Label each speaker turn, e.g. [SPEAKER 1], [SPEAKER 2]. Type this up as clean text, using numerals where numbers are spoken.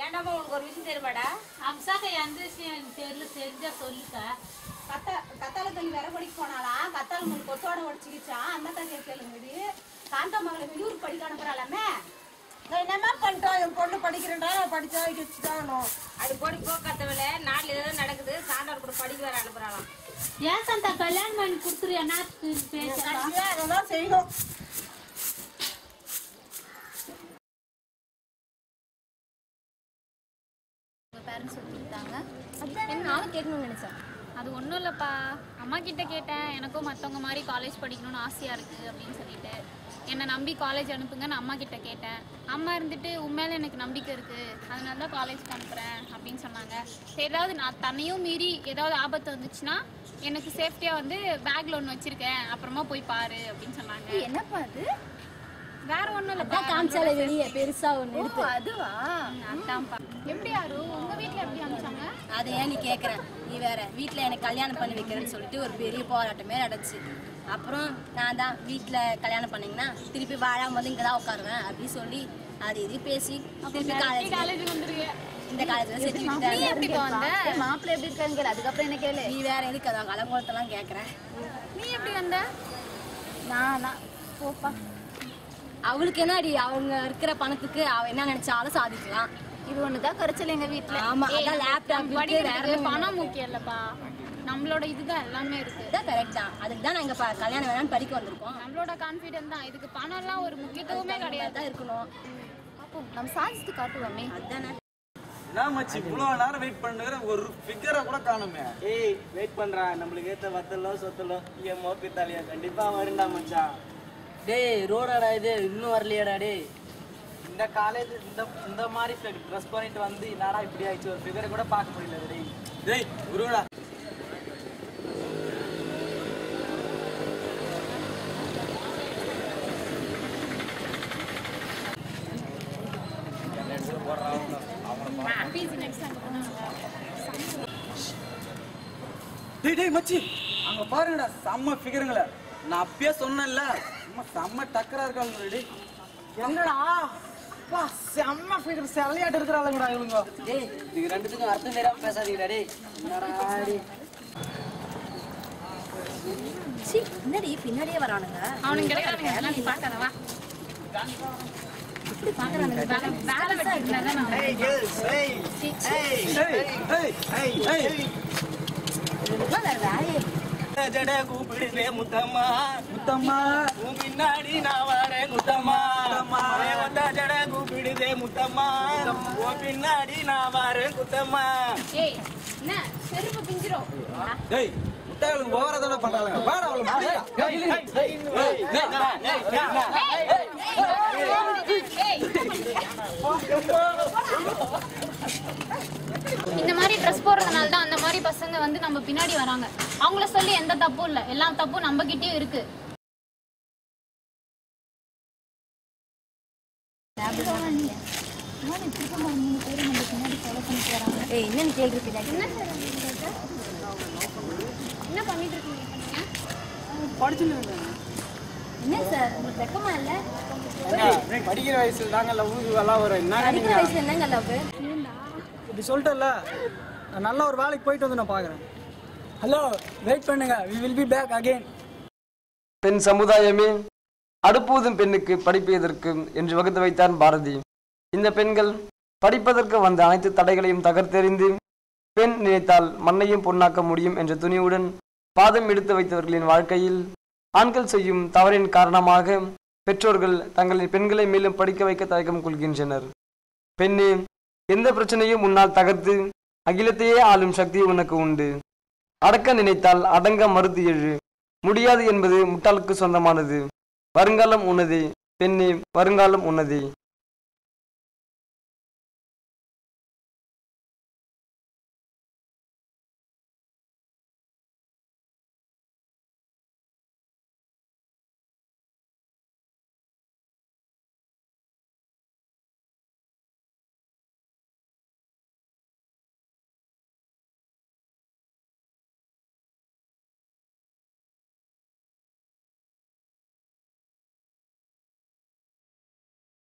[SPEAKER 1] ஏண்டாமா உனக்கு ஒரு விஷயம் தெரியுமாடா?
[SPEAKER 2] அம்சாக்க எந்த விஷயம் தெரியல, தெரிஞ்சா சொல்லுக்கா.
[SPEAKER 1] கத்தால தண்ணி வேற படிக்க போனாலாம், கத்தால உங்களுக்கு கொத்தோட உடச்சிக்கிச்சான். அந்த கதையை கேளுங்கடி. காந்தா மகளை வெளியூர் படிக்க அனுப்புறாளாமே.
[SPEAKER 3] என்னமா பண்ணிட்டோம்? என் பொண்ணு படிக்கிறேன்டா, படிச்சா வச்சுட்டானோ.
[SPEAKER 1] அது போடி போக்காத்தவள நாட்டில் ஏதோ நடக்குது, சாண்டார் கூட படிக்க வேற அனுப்புறாளாம்.
[SPEAKER 2] ஏன் சந்தா கல்யாணம் பண்ணி கொடுத்துரு என்ன பேசலாம்.
[SPEAKER 3] அதெல்லாம் செய்யணும்.
[SPEAKER 4] பேரண்ட்ஸ் சொல்லிட்டாங்க. அதான் நானும் கேட்கணும்னு நினைச்சேன்.
[SPEAKER 5] அது ஒன்றும் இல்லைப்பா, அம்மா கிட்ட கேட்டேன். எனக்கும் மற்றவங்க மாதிரி காலேஜ் படிக்கணும்னு ஆசையாக இருக்குது அப்படின்னு சொல்லிட்டு என்னை நம்பி காலேஜ் அனுப்புங்கன்னு அம்மா கிட்ட கேட்டேன். அம்மா இருந்துட்டு உண்மையில எனக்கு நம்பிக்கை இருக்குது, அதனால தான் காலேஜ்க்கு அனுப்புகிறேன் அப்படின்னு சொன்னாங்க. ஏதாவது நான் தன்னையும் மீறி ஏதாவது ஆபத்து வந்துச்சுன்னா எனக்கு சேஃப்டியாக வந்து பேக்கில் ஒன்று வச்சுருக்கேன், அப்புறமா போய் பாரு அப்படின்னு சொன்னாங்க.
[SPEAKER 4] என்னப்பா அது?
[SPEAKER 5] வேற ஒன்றும் இல்லைப்பா,
[SPEAKER 4] காமிச்சாலே வெளியே பெருசா ஒன்று இருக்கு.
[SPEAKER 3] அதுவா?
[SPEAKER 5] அதான்ப்பா. எப்படி யாரு உங்கள் வீட்டில் எப்படி அனுப்பிச்சாங்க?
[SPEAKER 4] அதை ஏன் நீ கேட்குற? நீ வேற வீட்டில் எனக்கு கல்யாணம் பண்ணி வைக்கிறேன்னு சொல்லிட்டு ஒரு பெரிய போராட்டமே நடந்துச்சு. அப்புறம் நான் தான் வீட்டில் கல்யாணம் பண்ணிங்கன்னா திருப்பி வாழாம வந்து இங்கே தான் உட்காருவேன் அப்படின்னு சொல்லி அது இது பேசி திருப்பி
[SPEAKER 5] காலேஜ் வந்துருக்கேன்.
[SPEAKER 4] இந்த காலேஜில் சேர்த்து விட்டாங்க.
[SPEAKER 5] எப்படி வந்த?
[SPEAKER 4] மாப்பிள்ளை எப்படி இருக்கான்னு கேளு, அதுக்கப்புறம் என்ன கேளு. நீ வேற எதுக்கு அதான் கலங்கோலத்தெல்லாம் கேட்குறேன்.
[SPEAKER 5] நீ எப்படி வந்த?
[SPEAKER 4] நான் போப்பா. அவளுக்கு என்னடி, அவங்க இருக்கிற பணத்துக்கு அவ என்ன நினைச்சாலும் சாதிக்கலாம்.
[SPEAKER 5] இது ஒண்ணுதான் குறைச்சல் எங்க வீட்டுல.
[SPEAKER 4] ஆமா, அதான் லேப்டாப்
[SPEAKER 5] பணம் முக்கியம் இல்லப்பா, நம்மளோட இதுதான் எல்லாமே இருக்கு.
[SPEAKER 4] கரெக்ட் தான். அதுக்கு தான் நாங்க கல்யாணம் வேணாம்னு படிக்க வந்திருக்கோம்.
[SPEAKER 5] நம்மளோட கான்ஃபிடென்ட் தான். இதுக்கு பணம் எல்லாம் ஒரு முக்கியத்துவமே கிடையாது.
[SPEAKER 4] தான் இருக்கணும்.
[SPEAKER 5] அப்போ நம்ம சாதிச்சு காட்டுவோமே.
[SPEAKER 4] அதுதானே.
[SPEAKER 6] நான் மச்சி இவ்வளவு நேரம் வெயிட் பண்ணுற ஒரு ஃபிகரை கூட காணுமே.
[SPEAKER 7] ஏய் வெயிட் பண்றா, நம்மளுக்கு ஏத்த வத்தலோ சொத்தலோ என் மோப்பித்தாலியா கண்டிப்பா வருண்டா மச்சான்.
[SPEAKER 3] டேய் ரோடாடா இது இன்னும் வரலையாடா? டேய்
[SPEAKER 7] இந்த காலேஜ் இந்த மாதிரி ட்ரெஸ் பண்ணிட்டு வந்து என்னடா இப்படி ஆயிடுச்சு, ஒரு ஃபிகரை கூட பார்க்க முடியல. டேய்
[SPEAKER 6] டேய் குருடா, டேய் டேய் மச்சி அங்க பாருங்கடா, செம்ம ஃபிகருங்கள. நான் அப்பயே சொன்னேன்ல, செம்ம டக்கரா இருக்காங்க. டேய்
[SPEAKER 3] என்னடா அப்பா, செம்ம ஃபிகர் செலையாட்டு இருக்கிறாளுங்கடா இவங்க.
[SPEAKER 7] டேய் இது ரெண்டுத்துக்கும் அர்த்தம் தெரியாம பேசாதீங்கடா. டேய்
[SPEAKER 3] என்னடா டேய்,
[SPEAKER 4] சி என்னடி பின்னாடியே வரானுங்க.
[SPEAKER 5] அவனுக்கு கிடைக்காதுங்க, நீ பார்க்காத வா.
[SPEAKER 4] இப்படி பாக்குறானுங்க.
[SPEAKER 5] வேலை வெட்டிட்டு
[SPEAKER 7] ஏய் கேர்ள்ஸ், ஏய்
[SPEAKER 6] ஏய் ஏய் ஏய்
[SPEAKER 4] இதெல்லாம் வேற வேலையே.
[SPEAKER 7] ஜட கூப்பிடுதே முத்தம்மா
[SPEAKER 6] முத்தம்மா,
[SPEAKER 7] உன் பின்னாடி நான் வரேன் முத்தம்மா. வந்தா ஜட கூப்பிடுதே முத்தம்மா, உன் பின்னாடி நான் வரேன் குத்தம்மா.
[SPEAKER 5] ஏய் என்ன செருப்பு பிஞ்சிரும்.
[SPEAKER 6] டேய் முட்டாளுங்க ஓவரா தான பண்றாங்க. வாடா அவள மாட்டியா.
[SPEAKER 5] இந்த மாதிரி ட்ரெஸ் போடுறதுனால தான் அந்த மாதிரி பசங்க வந்து நம்ம பின்னாடி வராங்க. அவங்கள சொல்லி எந்த தப்பும் இல்லை, எல்லா தப்பும் நம்ம கிட்டயும் இருக்கு.
[SPEAKER 4] என்னன்னு கேள்வி பின்னாடி
[SPEAKER 5] என்ன பண்ணிட்டு இருக்கீங்க?
[SPEAKER 4] என்ன சார் உங்களுக்கு வெக்கமா இல்ல?
[SPEAKER 7] படிக்கிற வயசுல தாங்க லவ் எல்லாம் வரும். என்ன
[SPEAKER 4] படிக்கிற வயசுல என்னங்க லவ்?
[SPEAKER 3] இப்படி சொல்லிட்டல, நான் நல்ல ஒரு வேலைக்கு போயிட்டு வந்து நான் பார்க்குறேன். ஹலோ வெயிட் பண்ணுங்க, we will be back again.
[SPEAKER 8] பெண் சமுதாயமே, அடுப்பூதும் பெண்ணுக்கு படிப்பு எதற்கு என்று வகுத்து வைத்தான் பாரதி. இந்த பெண்கள் படிப்பதற்கு வந்த அனைத்து தடைகளையும் தகர்த்தெறிந்து பெண் நினைத்தால் மண்ணையும் பொன்னாக்க முடியும் என்ற துணிவுடன் பாதம் எடுத்து வைத்தவர்களின் வாழ்க்கையில் ஆண்கள் செய்யும் தவறின் காரணமாக பெற்றோர்கள் தங்களின் பெண்களை மேலும் படிக்க வைக்க தயக்கம் கொள்கின்றனர். பெண்ணே, எந்த பிரச்சனையும் உன்னால் தகர்த்து அகிலத்தையே ஆளும் சக்தி உனக்கு உண்டு. அடக்க நினைத்தால் அடங்க மறுத்து எழு. முடியாது என்பது முட்டாளுக்கு சொந்தமானது. வருங்காலம் உன்னதே பெண்ணே, வருங்காலம் உன்னதே.